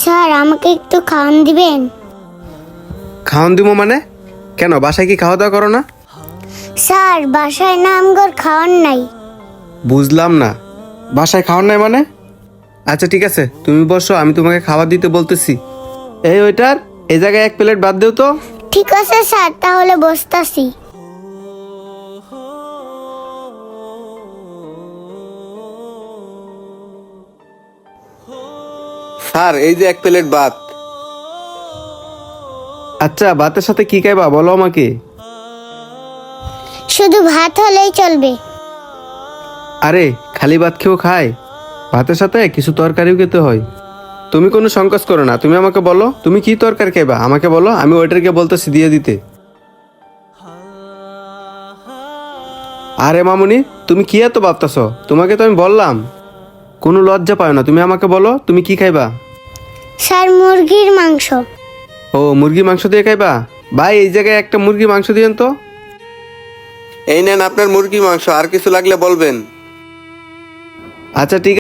Sir আমাকে একটু খাওয়ান দিবেন? খাওয়ান দিব মানে? কেন, বাসায় কি খাওয়া দাওয়া করো না? স্যার বাসায় না আমগর খাওয়ান নাই। বুঝলাম না, বাসায় খাওয়ার নাই মানে? আচ্ছা ঠিক আছে, তুমি বসো, আমি তোমাকে খাবার দিতে বলতেছি। এই ওইটার, এই জায়গায় এক প্লেট ভাত দিও তো। ঠিক আছে স্যার, তাহলে বসতাছি। স্যার এই যে এক প্লেট ভাত। আচ্ছা ভাতের সাথে কি খাইবা বলো আমাকে? শুধু ভাত হলেই চলবে। আরে খালি ভাত খেয়েও খায়, ভাতের সাথে কিছু তরকারিও খেতে হয়। তুমি কোনো সংকোচ করো না, তুমি আমাকে বলো তুমি কি তরকারি খাইবা, আমাকে বলো, আমি ওয়েটারকে বলতেছি দিয়ে দিতে। আরে মামুনি, তুমি কি এত ভাবতেছ? তোমাকে তো আমি বললাম, কোনো লজ্জা পাও না, তুমি আমাকে বলো তুমি কি খাইবা। স্যার মুরগির মাংস। ও মুরগি মাংস দিয়ে খাইবা? ভাই এই জায়গায় একটা মুরগি মাংস দিয়েন তো। এই নেন আপনার মুরগি মাংস, আর কিছু লাগলে বলবেন। আচ্ছা ঠিক